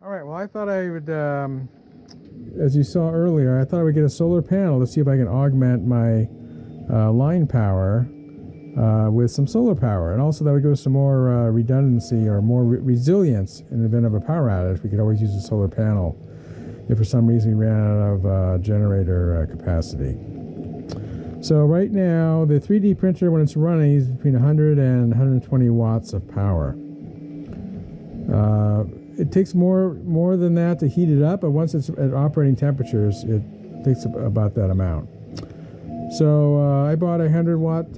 All right, well, I thought I would, as you saw earlier, I thought I would get a solar panel to see if I can augment my line power with some solar power. And also that would give us some more redundancy or more resilience in the event of a power outage. We could always use a solar panel if for some reason we ran out of generator capacity. So right now, the 3D printer, when it's running, is between 100 and 120 watts of power. It takes more than that to heat it up, but once it's at operating temperatures, it takes about that amount. So I bought a 100-watt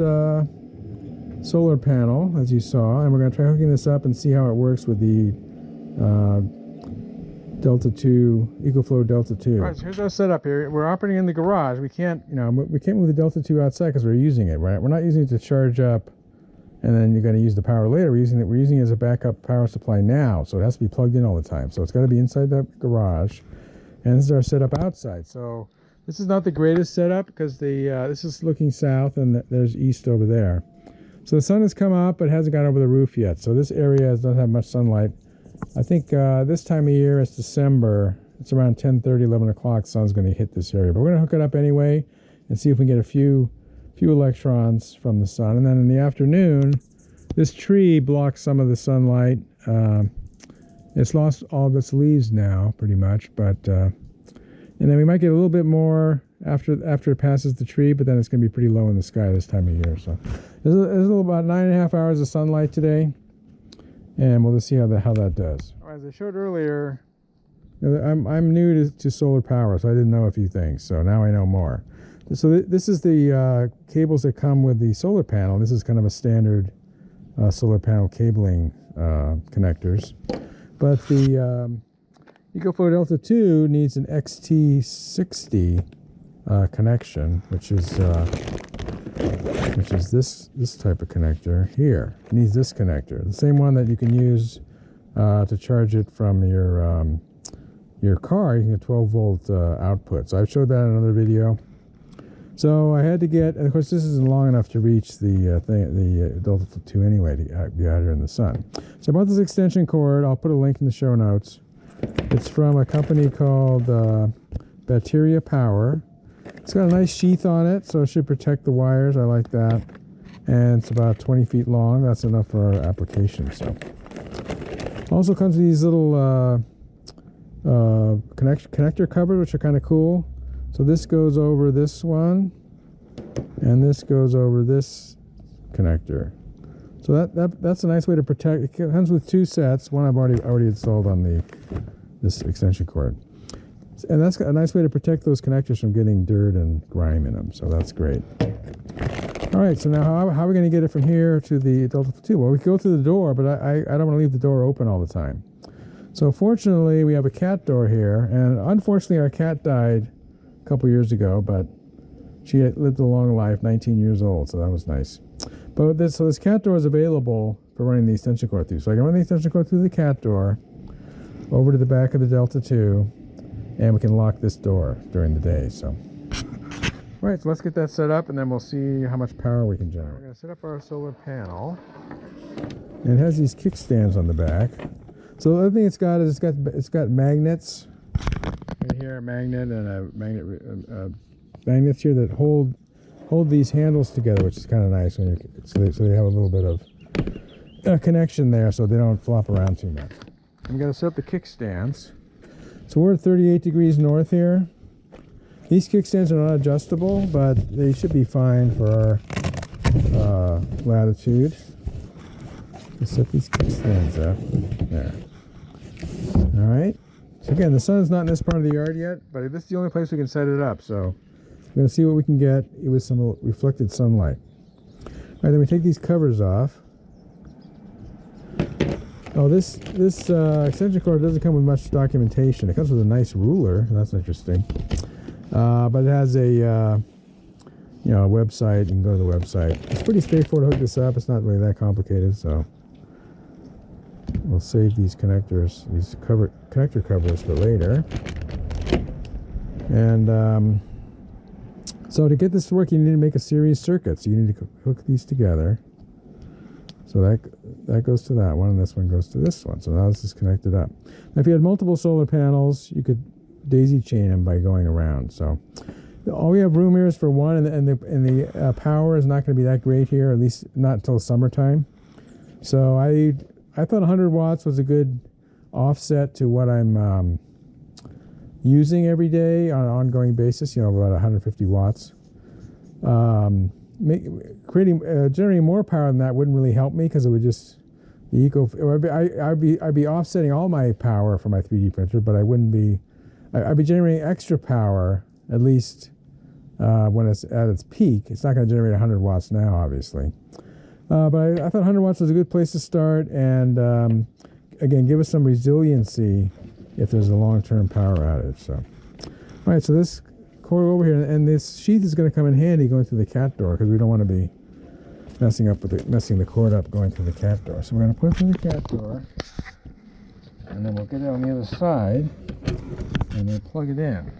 solar panel, as you saw, and we're going to try hooking this up and see how it works with the Delta II, EcoFlow Delta II. All right, so here's our setup here. We're operating in the garage. We can't, we can't move the Delta II outside because we're using it, right? We're not using it to charge up and then you're going to use the power later. We're using it as a backup power supply now, so it has to be plugged in all the time. So it's got to be inside the garage, and this is our setup outside. So this is not the greatest setup because this is looking south and there's east over there. So the sun has come up but hasn't got over the roof yet. So this area doesn't have much sunlight. I think this time of year, it's December, it's around 10:30, 11 o'clock, sun's going to hit this area. But we're going to hook it up anyway and see if we can get a few electrons from the sun. And then in the afternoon, this tree blocks some of the sunlight. It's lost all of its leaves now, pretty much. But and then we might get a little bit more after it passes the tree, but then it's going to be pretty low in the sky this time of year. So there's a little about 9.5 hours of sunlight today, and we'll just see how that does. All right, as I showed earlier, I'm new to solar power, so I didn't know a few things. So now I know more. So this is the cables that come with the solar panel. This is kind of a standard solar panel cabling connectors. But the EcoFlow Delta II needs an XT60 connection, which is this type of connector here. It needs this connector, the same one that you can use to charge it from your car. You can get 12-volt output. So I've showed that in another video. So I had to get, and of course this isn't long enough to reach the Delta II anyway to be out here in the sun. So I bought this extension cord. I'll put a link in the show notes. It's from a company called Batteria Power. It's got a nice sheath on it, so it should protect the wires. I like that. And it's about 20 feet long. That's enough for our application. So also comes with these little connector covers, which are kind of cool. So this goes over this one, and this goes over this connector. So that's a nice way to protect. It comes with two sets. One I've already installed on this extension cord, and that's a nice way to protect those connectors from getting dirt and grime in them. So that's great. All right. So now how are we going to get it from here to the Delta II? Well, we can go through the door, but I don't want to leave the door open all the time. So fortunately, we have a cat door here, and unfortunately, our cat died a couple years ago, but she had lived a long life, 19 years old, so that was nice. But this cat door is available for running the extension cord through. So I can run the extension cord through the cat door over to the back of the Delta II, and we can lock this door during the day. So, all right, so let's get that set up, and then we'll see how much power we can generate. We're going to set up our solar panel, and it has these kickstands on the back. So the other thing it's got is it's got magnets. Right here, a magnet and a magnets here that hold these handles together, which is kind of nice when so they have a little bit of connection there, so they don't flop around too much. I'm going to set up the kickstands. So we're at 38 degrees north here. These kickstands are not adjustable, but they should be fine for our latitude. Let's set these kickstands up there. All right. So again, the sun is not in this part of the yard yet, but this is the only place we can set it up. So we're going to see what we can get with some reflected sunlight. All right, then we take these covers off. Oh, this extension cord doesn't come with much documentation. It comes with a nice ruler. That's interesting. But it has a website. You can go to the website. It's pretty straightforward to hook this up. It's not really that complicated. So we'll save these connectors, these connector covers for later. And so to get this to work, you need to make a series circuit. So you need to hook these together. So that goes to that one, and this one goes to this one. So now this is connected up. Now, if you had multiple solar panels, you could daisy chain them by going around. So all we have room here is for one, and the power is not going to be that great here, at least not until summertime. So I thought 100 watts was a good offset to what I'm using every day on an ongoing basis. You know, about 150 watts. Generating more power than that wouldn't really help me, because it would just I'd be offsetting all my power for my 3D printer, but I'd be generating extra power, at least when it's at its peak. It's not going to generate 100 watts now, obviously. But I thought 100 watts was a good place to start, and again, give us some resiliency if there's a long-term power outage. So, all right, so this cord over here, and this sheath is going to come in handy going through the cat door, because we don't want to be messing the cord up going through the cat door. So we're going to put it through the cat door, and then we'll get it on the other side, and then plug it in.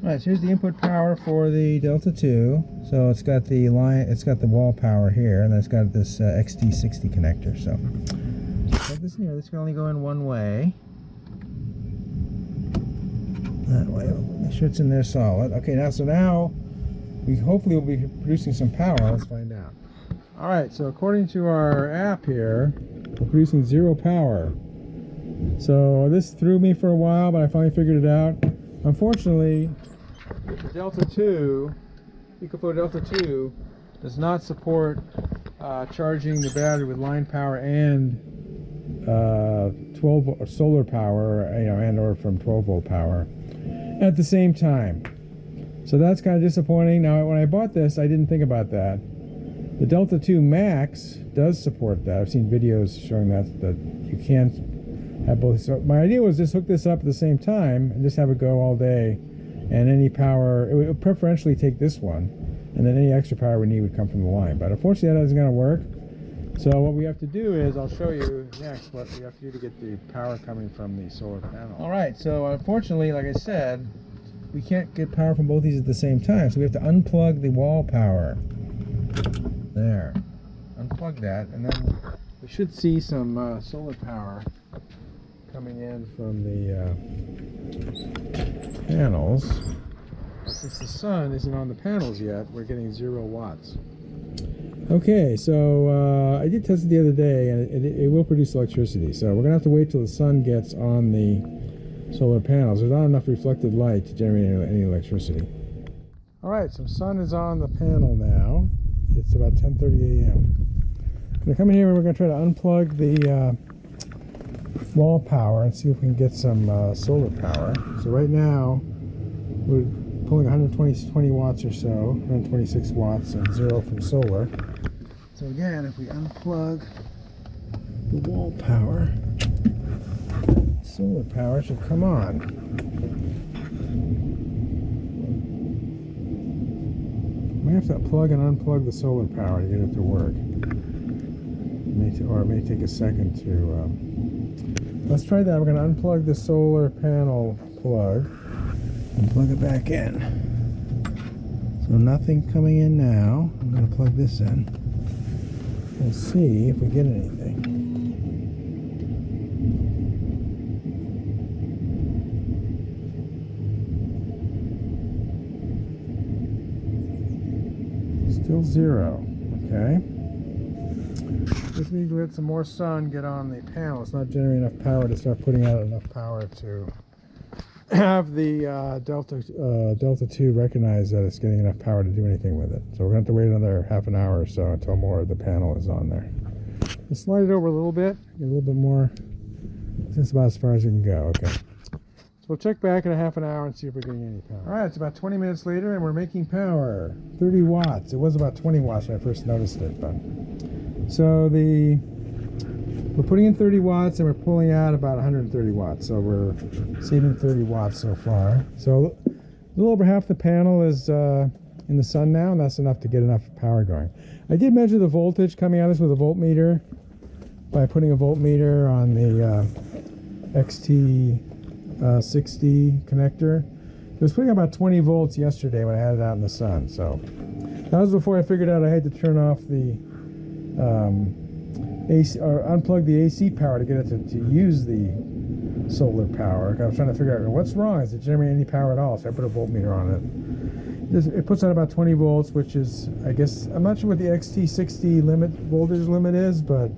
All right, so here's the input power for the Delta II. So it's got the wall power here, and then it's got this XT60 connector. So put this in here. This can only go in one way. That way. Make sure it's in there solid. Okay, now we hopefully will be producing some power. Let's find out. All right, so according to our app here, we're producing 0 power. So this threw me for a while, but I finally figured it out. Unfortunately, the Delta II, EcoFlow Delta II, does not support charging the battery with line power and 12 volt solar power, and or from 12 volt power at the same time. So that's kind of disappointing. Now, when I bought this, I didn't think about that. The Delta II Max does support that. I've seen videos showing that you can't have both. So my idea was just hook this up at the same time and just have it go all day, and any power, it would preferentially take this one, and then any extra power we need would come from the line. But unfortunately, that isn't going to work. So what we have to do is, I'll show you next what we have to do to get the power coming from the solar panel. All right, so unfortunately, like I said, we can't get power from both these at the same time, so we have to unplug the wall power. There. Unplug that, and then we should see some solar power coming in from the panels. Since the sun isn't on the panels yet, we're getting 0 watts. Okay, so I did test it the other day, and it will produce electricity. So we're going to have to wait till the sun gets on the solar panels. There's not enough reflected light to generate any electricity. All right, so sun is on the panel now. It's about 10:30 a.m. I'm going to come in here and we're going to try to unplug the wall power and see if we can get some solar power. So right now we're pulling 120 watts or so, 126 watts and 0 from solar. So again, if we unplug the wall power, solar power should come on. We have to plug and unplug the solar power to get it to work. It may take a second to... Let's try that. We're going to unplug the solar panel plug and plug it back in. So nothing coming in now. I'm going to plug this in. We'll see if we get anything. Still 0. Okay. Just need to let some more sun get on the panel. It's not generating enough power to start putting out enough power to have the Delta II recognize that it's getting enough power to do anything with it. So we're going to have to wait another half an hour or so until more of the panel is on there. Just slide it over a little bit, get a little bit more. That's about as far as you can go. Okay. So we'll check back in a half an hour and see if we're getting any power. All right, it's about 20 minutes later and we're making power. 30 watts. It was about 20 watts when I first noticed it, but so we're putting in 30 watts and we're pulling out about 130 watts. So we're saving 30 watts so far. So a little over half the panel is in the sun now, and that's enough to get enough power going. I did measure the voltage coming out of this with a voltmeter by putting a voltmeter on the XT60 connector. It was putting about 20 volts yesterday when I had it out in the sun. So that was before I figured out I had to turn off the AC, or unplug the AC power to get it to use the solar power. I was trying to figure out what's wrong. Is it generating any power at all? So I put a voltmeter on it. It puts out about 20 volts, which is, I guess, I'm not sure what the XT60 voltage limit is, but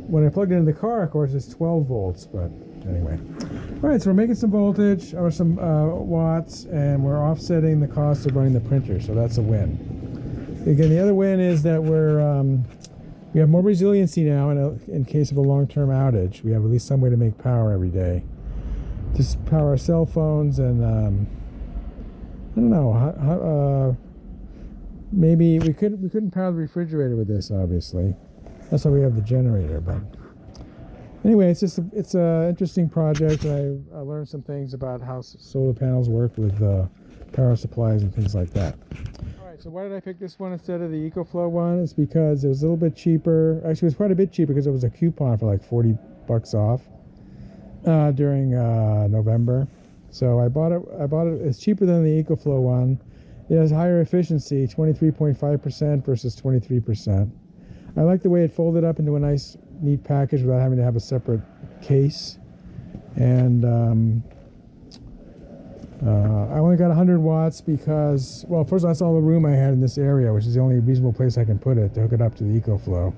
when I plugged it into the car, of course, it's 12 volts. But anyway, all right. So we're making some voltage or some watts, and we're offsetting the cost of running the printer. So that's a win. Again, the other win is that we have more resiliency now in case of a long-term outage. We have at least some way to make power every day. Just power our cell phones and I don't know. Maybe we couldn't power the refrigerator with this. Obviously, that's why we have the generator. But anyway, it's an interesting project. And I learned some things about how solar panels work with power supplies and things like that. So why did I pick this one instead of the EcoFlow one? It's because it was a little bit cheaper. Actually, it was quite a bit cheaper because it was a coupon for like 40 bucks off during November. So I bought it. It's cheaper than the EcoFlow one. It has higher efficiency, 23.5% versus 23%. I like the way it folded up into a nice, neat package without having to have a separate case. And I only got 100 watts because, well, first of all, that's all the room I had in this area, which is the only reasonable place I can put it to hook it up to the EcoFlow.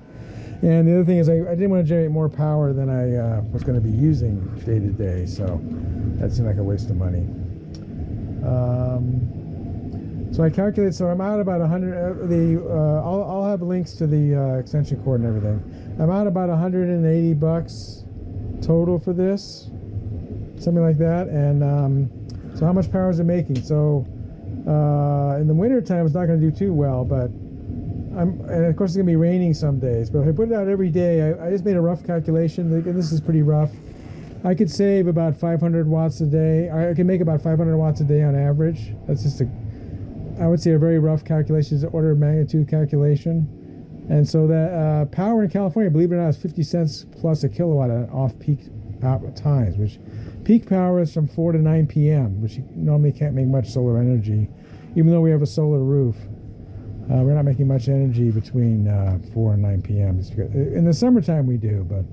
And the other thing is I didn't want to generate more power than I was going to be using day to day, so that seemed like a waste of money. So I calculated, so I'm out about 100, I'll have links to the extension cord and everything. I'm out about 180 bucks total for this, something like that. And so how much power is it making? So in the winter time, it's not going to do too well, but and of course it's going to be raining some days. But if I put it out every day, I just made a rough calculation, and this is pretty rough. I could save about 500 watts a day. I can make about 500 watts a day on average. That's just I would say a very rough calculation, is an order of magnitude calculation. And so that power in California, believe it or not, is 50 cents plus a kilowatt at off-peak times, which peak power is from 4 to 9 p.m., which you normally can't make much solar energy. Even though we have a solar roof, we're not making much energy between 4 and 9 p.m. In the summertime we do, but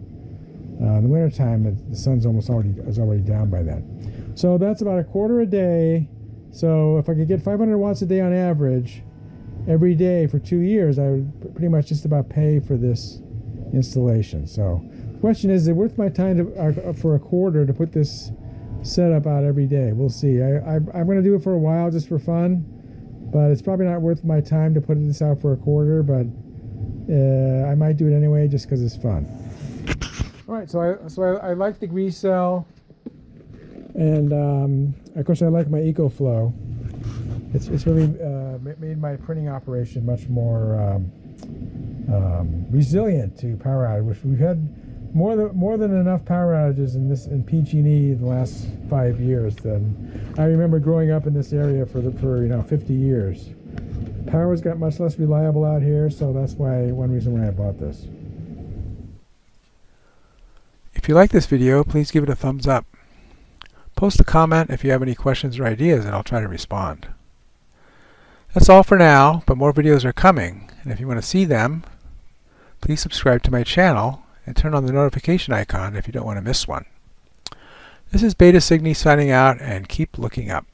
in the wintertime the sun's already down by then. So that's about a quarter a day. So if I could get 500 watts a day on average every day for 2 years, I would pretty much just about pay for this installation. So the question is it worth my time for a quarter to put this setup out every day? We'll see. I'm going to do it for a while just for fun, but it's probably not worth my time to put this out for a quarter, but I might do it anyway just because it's fun. All right, so I like the GRECELL, and of course I like my EcoFlow. It's really made my printing operation much more resilient to power outage. We've had more than enough power outages in PG&E in the last 5 years than I remember growing up in this area for 50 years. Power's got much less reliable out here, so that's one reason why I bought this. If you like this video, please give it a thumbs up. Post a comment if you have any questions or ideas, and I'll try to respond. That's all for now, but more videos are coming, and if you want to see them, please subscribe to my channel and turn on the notification icon if you don't want to miss one. This is Beta Cygni signing out, and keep looking up.